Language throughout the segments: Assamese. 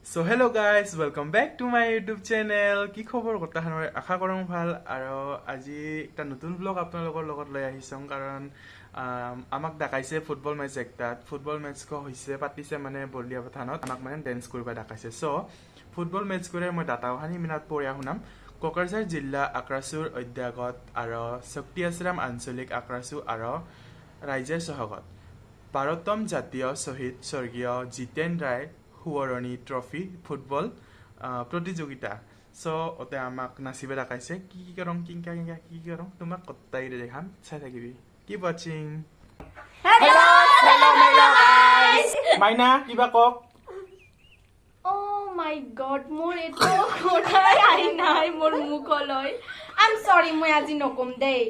So hello guys, welcome back to my YouTube channel. কি খবৰ কথাখনৰ আশা কৰম ভাল আৰু আজি একটা নতুন ব্লগ আপোনালোকৰ লগত লৈ আহিছো কাৰণ আমাক দেখাইছে ফুটবল মেচ একটাত ফুটবল মেচ কো হৈছে পাতিছে মানে বল্ডিয়াবাথানত আমাক মানে ডান্স কৰিব দেখাইছে সো ফুটবল মেচ কৰে মই ডাটাওহানি মিনাত পঢ়িয়া শুনাম কোকৰাঝাৰ জিলা আক্ৰাসুৰ অধ্যগত আৰু শক্তিয়াশ্ৰাম আঞ্চলিক আক্ৰাসু আৰু ৰাজ্যৰ সহগত 12তম জাতীয় শহীদ স্বৰ্গীয় জিতেন ৰায় হুৱৰণী ট্ৰফি ফুটবল প্ৰতিযোগিতা সো ওতে আমাক নাচিবে দেখাইছে কি কৰম কিংকা কি কৰম তোমাক কতাই দেখাম চাই থাকিবি কি ওয়াচিং Hello guys. মাইনা কিবা কক Oh my god, মোৰ এটো কোঠাই আই নাই মোৰ মুখলৈ I'm sorry মই আজি নকম দেই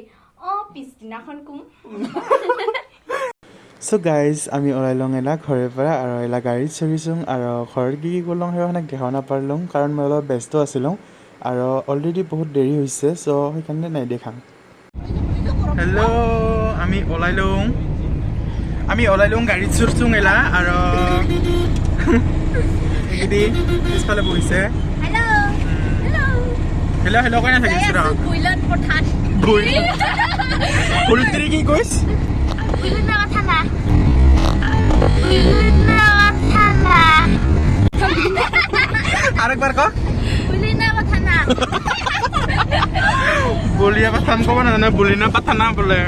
পিছদিনাখন কম So guys, আমি ওলাইলং এলা ঘৰৰ পৰা আৰু এলা গাড়ীত চৰিছোং আৰু ঘৰত কি গলং হেৱানে দেখা না পাৰলং কাৰণ মই অলপ ব্যস্ত আছিলং আৰু অলৰেডি বহুত দেৰি হৈছে সো সেইকাৰণে নাই দেখাম হেল্ল' আমি ওলাইলং গাড়ীত চৰিছোং এলা আৰু এগিদি পিছফালে বহিছে হেল্ল' কইনা থাকিছ ৰ বুইলত পঠান বুইলতৰি কি কইছ বুইলত কথা না আরেকবার কো বুলিনা কথা না বলিয়াবাথান কব না বুলিনা কথা না বলে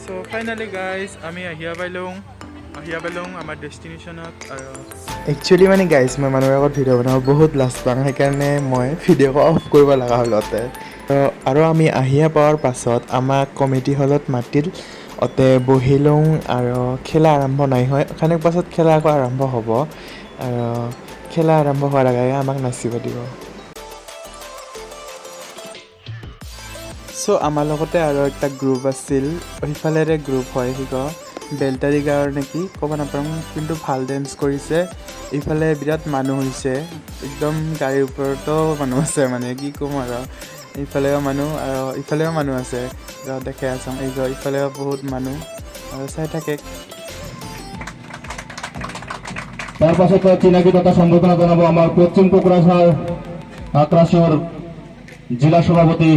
So finally guys, আমি আহিয়া পাইলং আমাৰ ডেষ্টিনেশ্যনত আৰু একচুৱেলি মানে গাইজ মই মানুহৰ আগত ভিডিঅ' বনাব বহুত লাজ পাওঁ সেইকাৰণে মই ভিডিঅ' অফ কৰিব লগা হ'ল অতে আৰু আমি আহিয়া পোৱাৰ পাছত আমাক কমিটি হলত মাতিল অতে বহিলং আৰু খেলা আৰম্ভ নাই হয় খানিক পাছত খেলা আকৌ আৰম্ভ হ'ব আৰু খেলা আৰম্ভ হোৱাৰ আগে আমাক নাচিব দিব চ' আমাৰ লগতে আৰু এটা গ্ৰুপ আছিল সিফালেৰে গ্ৰুপ হয় সিক বেলটাৰী গাঁৱৰ নেকি ক'ব নাপাৰোঁ কিন্তু ভাল ডেন্স কৰিছে ইফালে বিৰাট মানুহ হৈছে একদম গাড়ীৰ ওপৰতো মানুহ আছে মানে কি ক'ম আৰু ইফালেও মানুহ আৰু ইফালেও মানুহ আছে দেখাই আছোঁ ইফালেও বহুত মানুহ আৰু চাই থাকে তার পাশে চিনাকি তথা সম্বোধনা জানাবো আমার পশ্চিম কোকরাঝাড় আক্রাসুর জেলা সভাপতি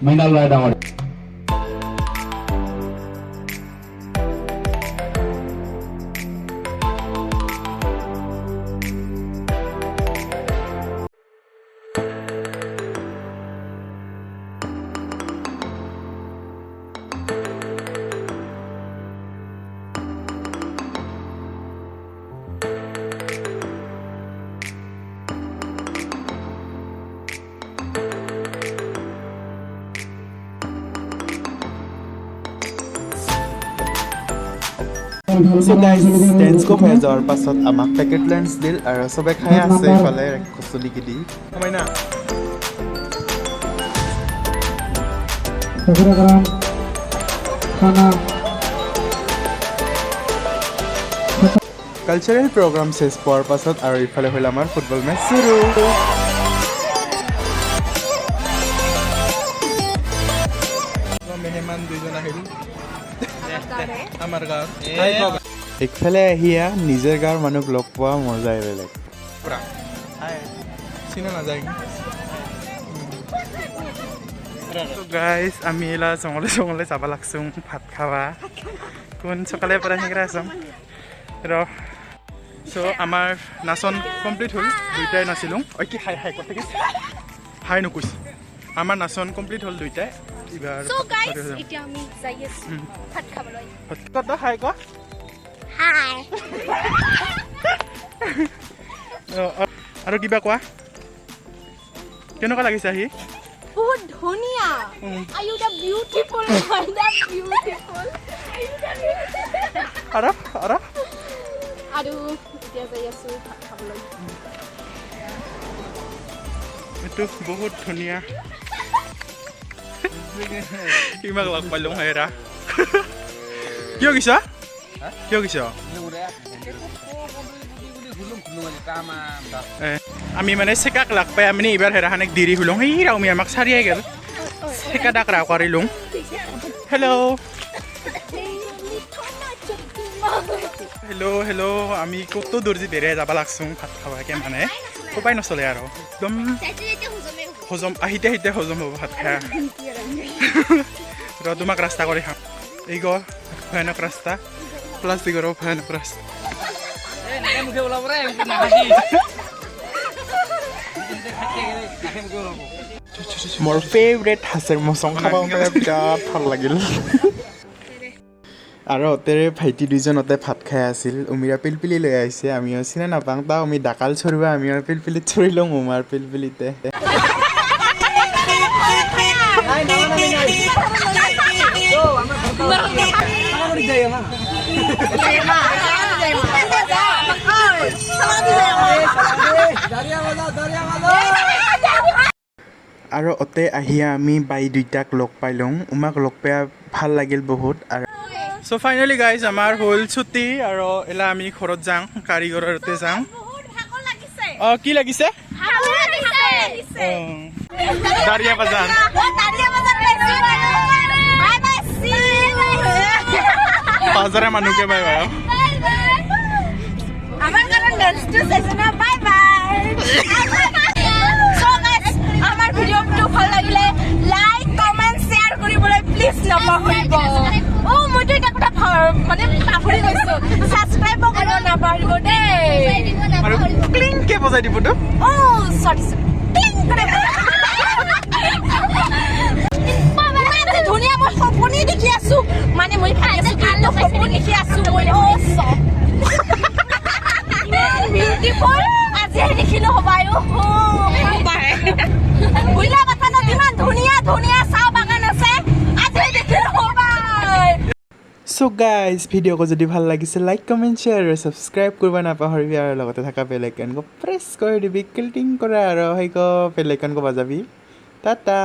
মৃণাল রায় ডাঙর So guys, dance ko হৈ যোৱাৰ পাছত আমাক পেকেট লাঞ্চ দিল আৰু সবে খাই আছে ইফালে কচুলি কিদি মাইনা কালচাৰেল প্ৰগ্ৰাম শেষ হোৱাৰ পাছত আৰু ইফালে হ'ল আমাৰ ফুটবল মেচ শুৰু মেহমান দুইজন আহিল আমাৰ গাঁৱৰ একফালে আহিয়া নিজৰ গাঁৱৰ মানুহক লগ পোৱা মজাই বেলেগ চিনা নাযায় গাইজ আমি এলা জঙলে যাব লাগছোং ভাত খাবা কোন সকালে পৰা সেগৰা আছাম ৰ চ' আমাৰ নাচন কমপ্লিট হ'ল দুইটাই নাচিলোঁ কি হাই কথা কি হাই নকৈছ আমাৰ নাচন কমপ্লিট হ'ল দুইটাই এবাৰ So guys, এতিয়া আমি যাই আছো ভাত খাবলৈ কত হাই ক হাই আৰু কিবা কোৱা কেনেকুৱা লাগিছে আহি বহুত ধুনীয়া Are you the beautiful one? The beautiful আৰু আৰু এতিয়া যাই আছো ভাত খাবলৈ এইটো বহুত ধুনীয়া ইমাক লগ পালোঁ হেৰা কিয় গৈছা কিয় গৈছ আমি মানে চেকাক লাগ পাই আমি এইবাৰ হেৰাখানেক দেৰি হলং সেই ৰাউমি আমাক চাৰিয়াই গেল চেকা ডাক ৰাও কৰি লওঁ হেল্ল' হেল্ল' হেল্ল' আমি ক'তো দৰ্জি দেৰে যাব লাগছোং ভাত খাবাকে মানে উপায় নচলে আৰু একদম হজম আহিতে আহিতে হজম হ'ব ভাত খাই ৰ তোমাক ৰাস্তা কৰি খাম এই গ ভয়ানক ৰাস্তা প্লাষ্টিকৰ ভয়ানক ৰাস্তা মোৰ ফেভৰেট হাঁচেৰ মচং খাব বিৰাট ভাল লাগিল আৰু অতেৰে ভাইটি দুইজনতে ভাত খাই আছিল উমিৰা পিলপিলি লৈ আহিছে আমিও চিনে নাপাওঁ তাও আমি ডাকাল চৰিবা আমিও পিলপিলিত চৰি লওঁ উমাৰ পিলপিলিতে আৰু অতে আহিয়া আমি বাই দুইটাক লগ পাই লওঁ উমাক লগ পাই ভাল লাগিল বহুত আৰু চ' ফাইনেলি গাইজ আমাৰ হ'ল ছুটি আৰু এলা আমি ঘৰত যাওঁ কাৰিকৰতে যাওঁ অঁ কি লাগিছে দাৰিয়া বাজাৰ বাজাৰে মানুহকে বাই বাই আমাৰ কাৰণ নেক্সট সেশনে বাই বাই আমাৰ ভিডিওটো ভাল লাগিলে লাইক কমেন্ট শেয়াৰ কৰিবলৈ প্লিজ নপাহৰিব ও মইতো এটা কথা মানে পাহৰি গৈছো সাবস্ক্ৰাইব কৰিব নাপাহৰিব দেই আৰু ক্লিং কে বজাই দিব তো ও সৰি ক্লিং কৰে ধুনীয়া মই সপোনে দেখি আছো মানে মই ভাবি আছো কিন্তু সপোন দেখি আছো মই ও সব বিউটিফুল আজি দেখিলো হবাই ও Baldiabathanত ইমান ধুনীয়া ধুনীয়া চাহ বাগান আছে আজি দেখিলো হবাই চ' গাইজ ভিডিঅ'টো যদি ভাল লাগিছে লাইক কমেণ্ট শ্বেয়াৰ আৰু ছাবস্ক্ৰাইব কৰিব নাপাহৰিবি আৰু লগতে থকা বেল আইকনটো প্ৰেছ কৰি দিবি ক্লিং কৰা আৰু সেই বেল আইকনটো বাজাবি টাটা